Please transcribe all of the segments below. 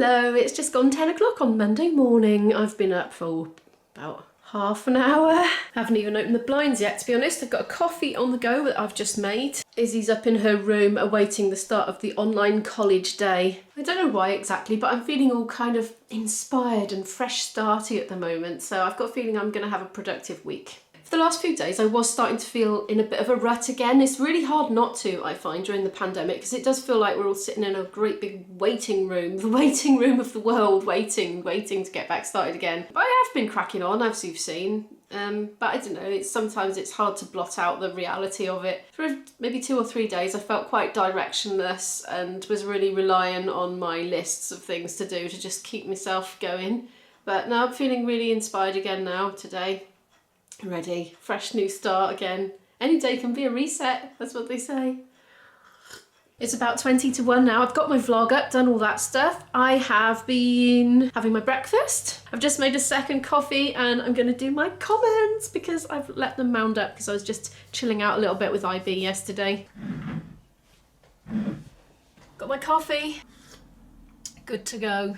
Hello, it's just gone 10 o'clock on Monday morning. I've been up for about half an hour. Haven't even opened the blinds yet, to be honest. I've got a coffee on the go that I've just made. Izzy's up in her room awaiting the start of the online college day. I don't know why exactly, but I'm feeling all kind of inspired and fresh starty at the moment, so I've got a feeling I'm going to have a productive week. For the last few days I was starting to feel in a bit of a rut again. It's really hard not to, I find, during the pandemic, because it does feel like we're all sitting in a great big waiting room, the waiting room of the world, waiting to get back started again. But I have been cracking on, as you've seen, but I don't know, sometimes it's hard to blot out the reality of it. For maybe 2 or 3 days I felt quite directionless and was really relying on my lists of things to do to just keep myself going. But now I'm feeling really inspired again now, today. Ready, fresh new start again. Any day can be a reset, that's what they say. It's about 20 to 1 now. I've got my vlog up, done all that stuff. I have been having my breakfast. I've just made a second coffee and I'm gonna do my comments because I've let them mound up because I was just chilling out a little bit with IB yesterday. Got my coffee, good to go.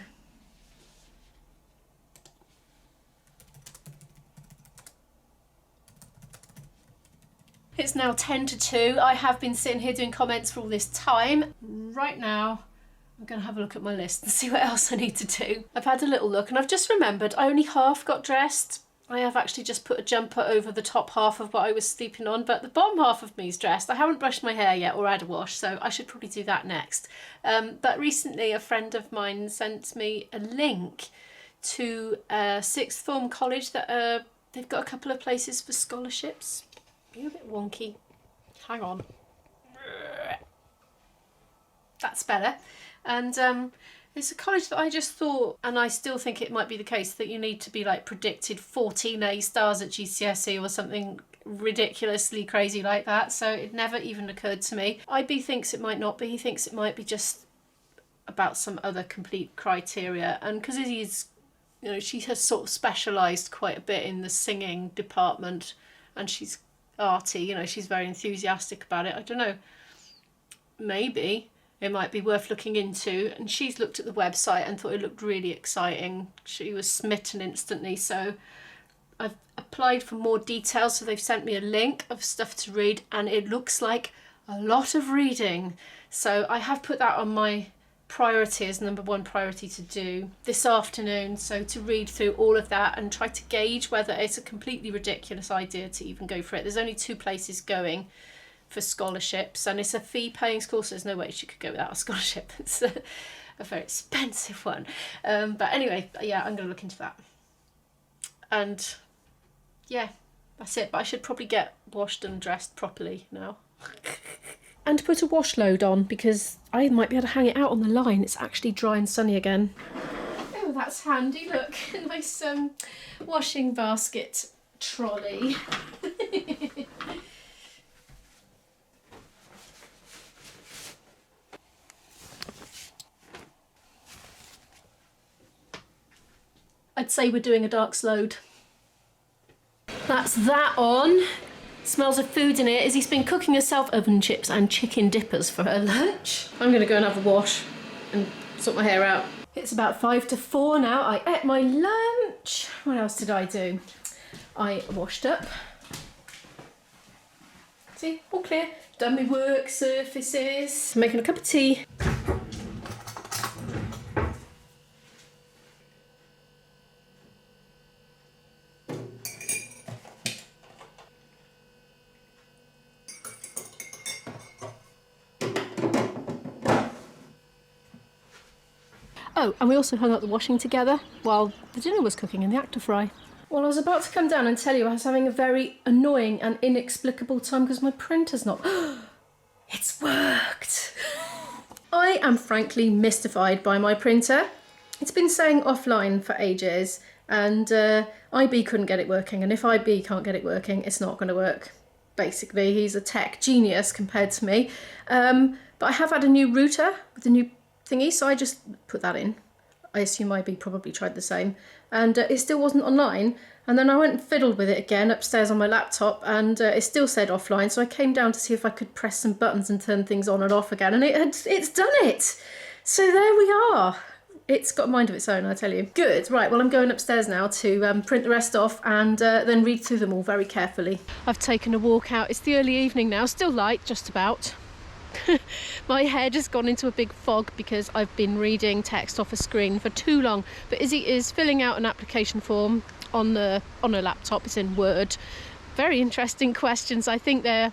It's now 10 to 2. I have been sitting here doing comments for all this time. Right now, I'm going to have a look at my list and see what else I need to do. I've had a little look and I've just remembered I only half got dressed. I have actually just put a jumper over the top half of what I was sleeping on, but the bottom half of me is dressed. I haven't brushed my hair yet or had a wash, so I should probably do that next. But recently a friend of mine sent me a link to a sixth form college that they've got a couple of places for scholarships. You're a bit wonky. Hang on. That's better. And it's a college that I just thought, and I still think it might be the case, that you need to be like predicted 14 A stars at GCSE or something ridiculously crazy like that. So it never even occurred to me. IB thinks it might not be. He thinks it might be just about some other complete criteria. And because Izzy's, you know, she has sort of specialised quite a bit in the singing department and she's arty, you know, she's very enthusiastic about it. I don't know, maybe it might be worth looking into, and she's looked at the website and thought it looked really exciting. She was smitten instantly, so I've applied for more details, so they've sent me a link of stuff to read and it looks like a lot of reading, so I have put that on my priority as #1 priority to do this afternoon, so to read through all of that and try to gauge whether it's a completely ridiculous idea to even go for it. There's only 2 places going for scholarships and it's a fee-paying school, so there's no way she could go without a scholarship. It's a very expensive one, but anyway, yeah, I'm gonna look into that. And yeah, that's it. But I should probably get washed and dressed properly now. And put a wash load on because I might be able to hang it out on the line. It's actually dry and sunny again. Oh, that's handy, look. Nice washing basket trolley. I'd say we're doing a darks load. That's that on. Smells of food in here. Izzy's been cooking herself oven chips and chicken dippers for her lunch. I'm gonna go and have a wash and sort my hair out. It's about 5 to 4 now. I ate my lunch. What else did I do? I washed up. See, all clear. Done my work surfaces. Making a cup of tea. Oh, and we also hung up the washing together while the dinner was cooking in the Actifry. Well, I was about to come down and tell you I was having a very annoying and inexplicable time because my printer's not... It's worked! I am frankly mystified by my printer. It's been saying offline for ages and IB couldn't get it working, and if IB can't get it working, it's not going to work. Basically, he's a tech genius compared to me. But I have had a new router with a new thingy, so I just put that in. I assume IB probably tried the same, and it still wasn't online. And then I went and fiddled with it again upstairs on my laptop, and it still said offline, so I came down to see if I could press some buttons and turn things on and off again, and it's done it! So there we are. it's got a mind of its own, I tell you. Good, right, well I'm going upstairs now to print the rest off and then read through them all very carefully. I've taken a walk out. It's the early evening now, still light, just about. My head has gone into a big fog because I've been reading text off a screen for too long. But Izzy is filling out an application form on a laptop. It's in Word. Very interesting questions. I think they're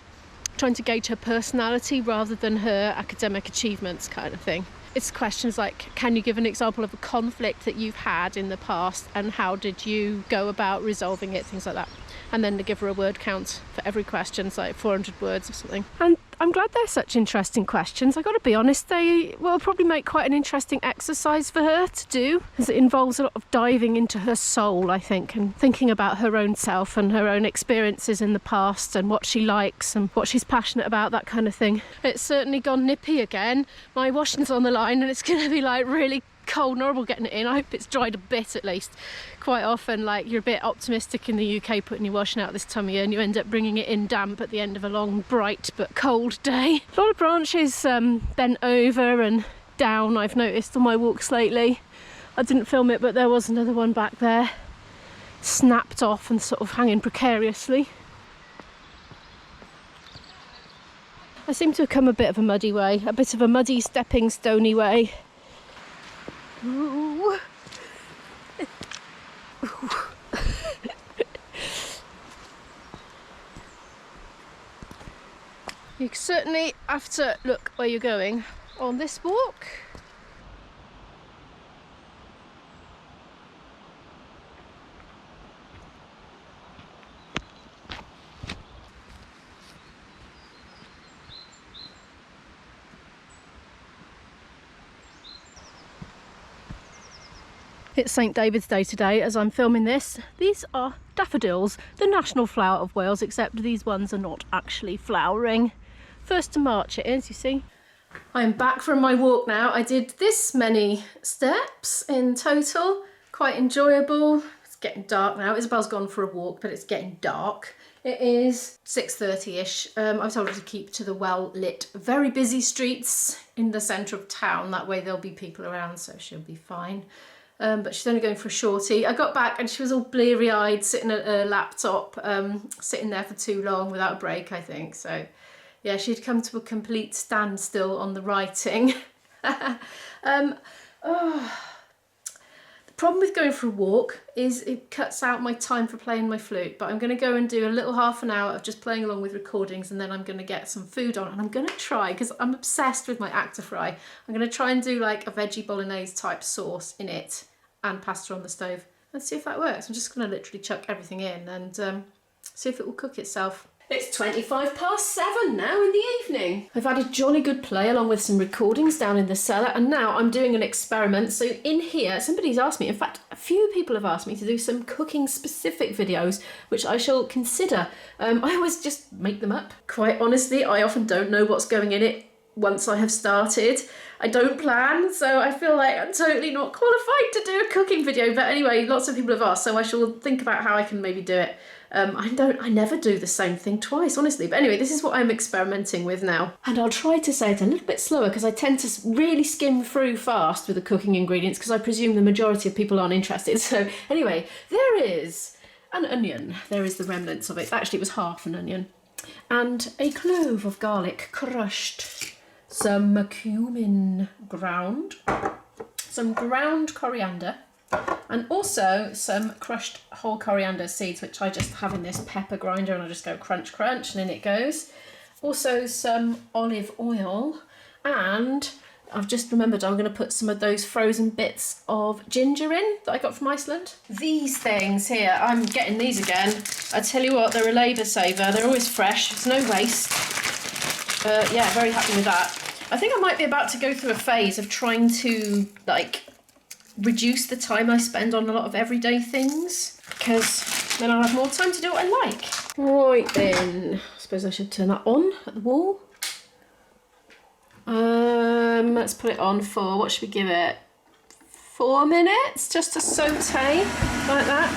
trying to gauge her personality rather than her academic achievements, kind of thing. It's questions like, can you give an example of a conflict that you've had in the past and how did you go about resolving it, things like that. And then to give her a word count for every question, it's like 400 words or something. And I'm glad they're such interesting questions. I got to be honest, they will probably make quite an interesting exercise for her to do, as it involves a lot of diving into her soul, I think, and thinking about her own self and her own experiences in the past and what she likes and what she's passionate about, that kind of thing. It's certainly gone nippy again. My washing's on the line and it's going to be like really cold and horrible getting it in. I hope it's dried a bit at least. Quite often, like, you're a bit optimistic in the UK putting your washing out this time of year and you end up bringing it in damp at the end of a long, bright but cold day. A lot of branches bent over and down, I've noticed on my walks lately. I didn't film it, but there was another one back there, snapped off and sort of hanging precariously. I seem to have come a bit of a muddy way, a bit of a muddy, stepping, stony way. Ooh. You certainly have to look where you're going on this walk. It's St David's Day today as I'm filming this. These are daffodils, the national flower of Wales, except these ones are not actually flowering. 1st of March it is, you see. I'm back from my walk now. I did this many steps in total, quite enjoyable. It's getting dark now. Isabel's gone for a walk, but it's getting dark. It is 6:30ish. I've told her to keep to the well-lit, very busy streets in the centre of town. That way there'll be people around, so she'll be fine. But she's only going for a shorty. I got back and she was all bleary-eyed, sitting at her laptop, sitting there for too long without a break, I think. So, yeah, she'd come to a complete standstill on the writing. The problem with going for a walk is it cuts out my time for playing my flute. But I'm going to go and do a little half an hour of just playing along with recordings, and then I'm going to get some food on. And I'm going to try, because I'm obsessed with my actor fry, I'm going to try and do like a veggie bolognese type sauce in it and pasta on the stove and see if that works. I'm just going to literally chuck everything in and see if it will cook itself. It's 7:25 now in the evening. I've had a jolly good play along with some recordings down in the cellar, and now I'm doing an experiment. So in here, somebody's asked me, in fact, a few people have asked me to do some cooking specific videos, which I shall consider. I always just make them up. Quite honestly, I often don't know what's going in it once I have started. I don't plan, so I feel like I'm totally not qualified to do a cooking video. But anyway, lots of people have asked, so I shall think about how I can maybe do it. I never do the same thing twice, honestly. But anyway, this is what I'm experimenting with now. And I'll try to say it a little bit slower because I tend to really skim through fast with the cooking ingredients because I presume the majority of people aren't interested. So anyway, there is an onion. There is the remnants of it. Actually, it was half an onion. And a clove of garlic crushed. Some cumin ground. Some ground coriander. And also some crushed whole coriander seeds, which I just have in this pepper grinder, and I just go crunch, crunch, and in it goes. Also some olive oil, and I've just remembered I'm going to put some of those frozen bits of ginger in that I got from Iceland. These things here, I'm getting these again. I tell you what, they're a labour saver. They're always fresh, there's no waste. Yeah, very happy with that. I think I might be about to go through a phase of trying to, like, reduce the time I spend on a lot of everyday things, because then I'll have more time to do what I like. Right then, I suppose I should turn that on at the wall. Let's put it on for, what should we give it? 4 minutes, just to saute like that.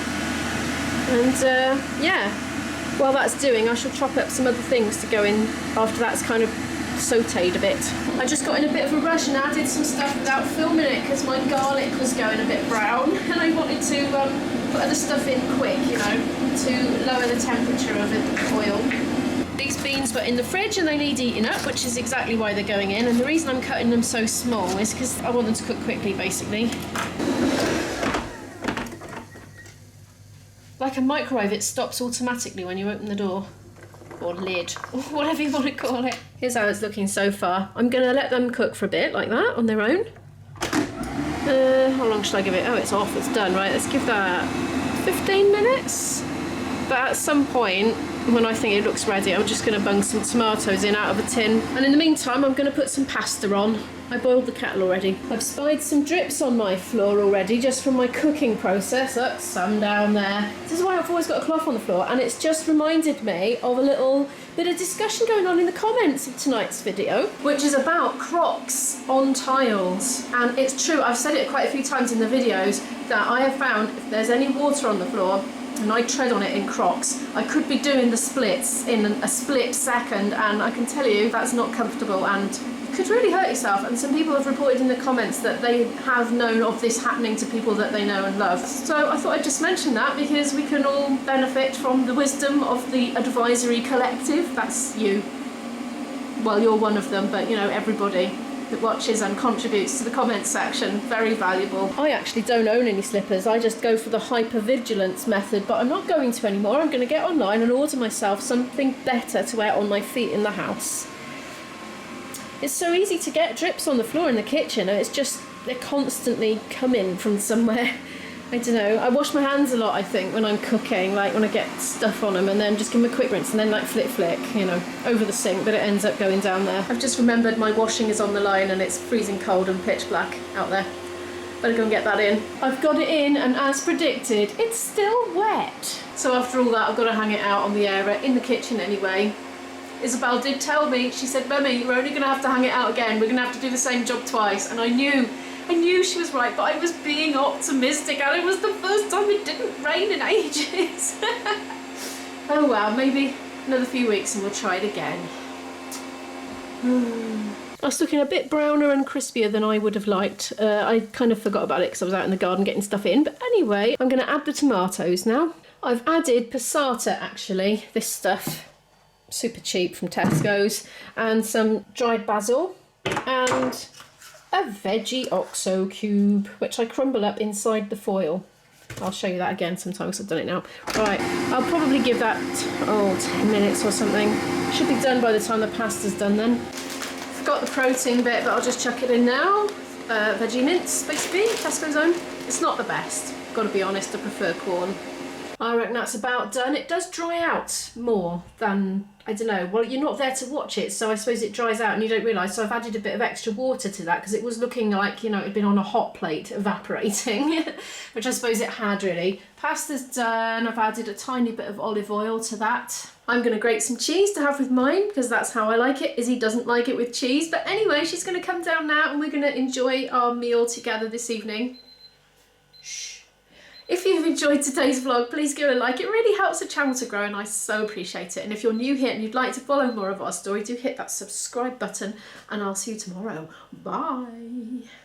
And yeah, while that's doing, I shall chop up some other things to go in after that's kind of sautéed a bit. I just got in a bit of a rush and added some stuff without filming it because my garlic was going a bit brown and I wanted to put other stuff in quick, you know, to lower the temperature of the oil. These beans were in the fridge and they need eating up, which is exactly why they're going in, and the reason I'm cutting them so small is because I want them to cook quickly, basically. Like a microwave, it stops automatically when you open the door. Or lid, or whatever you want to call it. Here's how it's looking so far. I'm going to let them cook for a bit, like that, on their own. How long should I give it? Oh, it's off, it's done, right? Let's give that 15 minutes. But at some point, when I think it looks ready, I'm just going to bung some tomatoes in out of a tin. And in the meantime, I'm going to put some pasta on. I boiled the kettle already. I've spied some drips on my floor already, just from my cooking process. Look, some down there. This is why I've always got a cloth on the floor, and it's just reminded me of a little bit of discussion going on in the comments of tonight's video, which is about Crocs on tiles. And it's true, I've said it quite a few times in the videos, that I have found if there's any water on the floor, and I tread on it in Crocs, I could be doing the splits in a split second, and I can tell you that's not comfortable and could really hurt yourself. And some people have reported in the comments that they have known of this happening to people that they know and love. So I thought I'd just mention that because we can all benefit from the wisdom of the advisory collective. That's you. Well, you're one of them, but you know, everybody that watches and contributes to the comments section, very valuable. I actually don't own any slippers, I just go for the hypervigilance method, but I'm not going to anymore. I'm going to get online and order myself something better to wear on my feet in the house. It's so easy to get drips on the floor in the kitchen, and it's just, they're constantly coming from somewhere. I don't know, I wash my hands a lot, I think, when I'm cooking, like when I get stuff on them, and then just give them a quick rinse and then like flick, you know, over the sink, but it ends up going down there. I've just remembered my washing is on the line and it's freezing cold and pitch black out there. Better go and get that in. I've got it in, and as predicted, it's still wet. So after all that, I've got to hang it out on the area, in the kitchen anyway. Isabel did tell me, she said, Mummy, you're only going to have to hang it out again, we're going to have to do the same job twice, and I knew she was right, but I was being optimistic, and it was the first time it didn't rain in ages. Oh well, maybe another few weeks and we'll try it again. That's looking a bit browner and crispier than I would have liked. I kind of forgot about it because I was out in the garden getting stuff in, but anyway, I'm going to add the tomatoes now. I've added passata, actually, this stuff, super cheap from Tesco's, and some dried basil, and a veggie oxo cube, which I crumble up inside the foil. I'll show you that again sometime because I've done it now. Right, I'll probably give that, 10 minutes or something. Should be done by the time the pasta's done then. Forgot the protein bit, but I'll just chuck it in now. Veggie mince, basically, Tesco's own. It's not the best, gotta be honest, I prefer corn. I reckon that's about done. It does dry out more than, I don't know, well, you're not there to watch it, so I suppose it dries out and you don't realise. So I've added a bit of extra water to that because it was looking like, you know, it'd been on a hot plate evaporating, which I suppose it had really. Pasta's done. I've added a tiny bit of olive oil to that. I'm going to grate some cheese to have with mine because that's how I like it. Izzy doesn't like it with cheese, but anyway, she's going to come down now and we're going to enjoy our meal together this evening. Shh. If you've enjoyed today's vlog, please give it a like. It really helps the channel to grow and I so appreciate it. And if you're new here and you'd like to follow more of our story, do hit that subscribe button and I'll see you tomorrow. Bye.